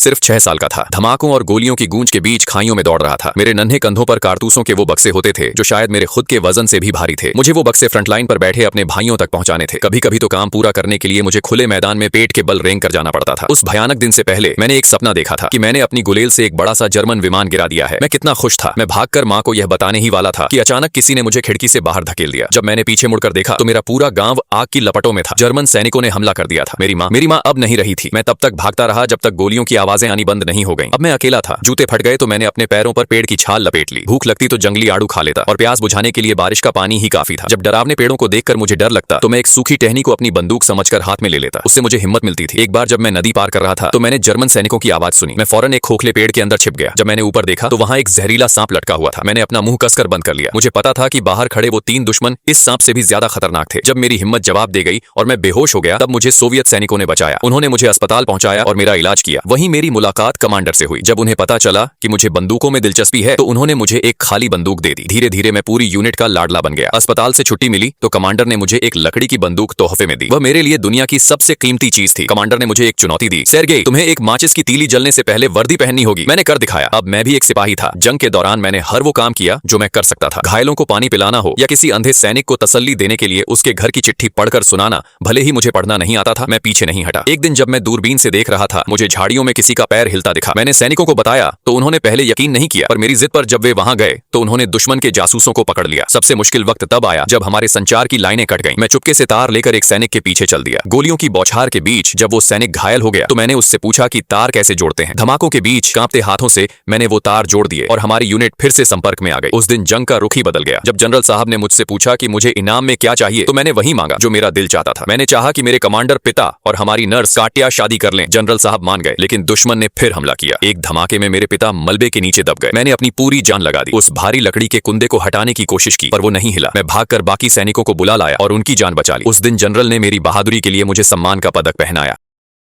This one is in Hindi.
सिर्फ 6 साल का था। धमाकों और गोलियों की गूंज के बीच खाइयों में दौड़ रहा था। मेरे नन्हे कंधों पर कारतूसों के वो बक्से होते थे जो शायद मेरे खुद के वजन से भी भारी थे। मुझे वो बक्से फ्रंटलाइन पर बैठे अपने भाइयों तक पहुंचाने थे। कभी कभी तो काम पूरा करने के लिए मुझे खुले मैदान में पेट के बल रेंग कर जाना पड़ता था। उस भयानक दिन से पहले मैंने एक सपना देखा था कि मैंने अपनी गुलेल से एक बड़ा सा जर्मन विमान गिरा दिया है। मैं कितना खुश था। मैं भागकर माँ को यह बताने ही वाला था कि अचानक किसी ने मुझे खिड़की से बाहर धकेल दिया। जब मैंने पीछे मुड़कर देखा तो मेरा पूरा गांव आग की लपटों में था। जर्मन सैनिकों ने हमला कर दिया था। मेरी माँ अब नहीं रही थी। मैं तब तक भागता रहा जब तक गोलियों की आवाजें आनी बंद नहीं हो गईं। अब मैं अकेला था। जूते फट गए तो मैंने अपने पैरों पर पेड़ की छाल लपेट ली। भूख लगती तो जंगली आड़ू खा लेता और प्यास बुझाने के लिए बारिश का पानी ही काफी था। जब डरावने पेड़ों को देखकर मुझे डर लगता तो मैं एक सूखी टहनी को अपनी बंदूक समझकर हाथ में ले लेता। उससे मुझे हिम्मत मिलती थी। एक बार जब मैं नदी पार कर रहा था तो मैंने जर्मन सैनिकों की आवाज सुनी। मैं फौरन एक खोखले पेड़ के अंदर छिप गया। जब मैंने ऊपर देखा तो वहां एक जहरीला सांप लटका हुआ था। मैंने अपना मुंह कसकर बंद कर लिया। मुझे पता था कि बाहर खड़े वो 3 दुश्मन इस सांप से भी ज्यादा खतरनाक थे। जब मेरी हिम्मत जवाब दे गई और मैं बेहोश हो गया तब मुझे सोवियत सैनिकों ने बचाया। उन्होंने मुझे अस्पताल पहुंचाया और मेरा इलाज किया। वहीं मेरी मुलाकात कमांडर से हुई। जब उन्हें पता चला कि मुझे बंदूकों में दिलचस्पी है तो उन्होंने मुझे एक खाली बंदूक दे दी। धीरे धीरे मैं पूरी यूनिट का लाडला बन गया। अस्पताल से छुट्टी मिली तो कमांडर ने मुझे एक लकड़ी की बंदूक तोहफे में दी। वह मेरे लिए दुनिया की सबसे कीमती चीज थी। कमांडर ने मुझे एक चुनौती दी। सेर्गेई, तुम्हें एक माचिस की तीली जलने से पहले वर्दी पहननी होगी। मैंने कर दिखाया। अब मैं भी एक सिपाही था। जंग के दौरान मैंने हर वो काम किया जो मैं कर सकता था। घायलों को पानी पिलाना हो या किसी अंधे सैनिक को तसल्ली देने के लिए उसके घर की चिट्ठी पढ़कर सुनाना, भले ही मुझे पढ़ना नहीं आता था, मैं पीछे नहीं हटा। एक दिन जब मैं दूरबीन से देख रहा था मुझे झाड़ियों में किसी का पैर हिलता दिखा। मैंने सैनिकों को बताया तो उन्होंने पहले यकीन नहीं किया, पर मेरी जिद पर जब वे वहां गए तो उन्होंने दुश्मन के जासूसों को पकड़ लिया। सबसे मुश्किल वक्त तब आया जब हमारे संचार की लाइनें कट गईं। मैं चुपके से तार लेकर एक सैनिक के पीछे चल दिया। गोलियों की बौछार के बीच जब वो सैनिक घायल हो गया तो मैंने उससे पूछा कि तार कैसे जोड़ते हैं। धमाकों के बीच कांपते हाथों से मैंने वो तार जोड़ दिए और हमारी यूनिट फिर से संपर्क में आ गई। उस दिन जंग का रुख ही बदल गया। जब जनरल साहब ने मुझसे पूछा कि मुझे इनाम में क्या चाहिए तो मैंने वही मांगा जो मेरा दिल चाहता था। मैंने चाहा कि मेरे कमांडर पिता और हमारी नर्स काटिया शादी कर लें। जनरल साहब मान गए, लेकिन दुश्मन ने फिर हमला किया। एक धमाके में मेरे पिता मलबे के नीचे दब गए। मैंने अपनी पूरी जान लगा दी। उस भारी लकड़ी के कुंदे को हटाने की कोशिश की पर वो नहीं हिला। मैं भागकर बाकी सैनिकों को बुला लाया और उनकी जान बचा ली। उस दिन जनरल ने मेरी बहादुरी के लिए मुझे सम्मान का पदक पहनाया।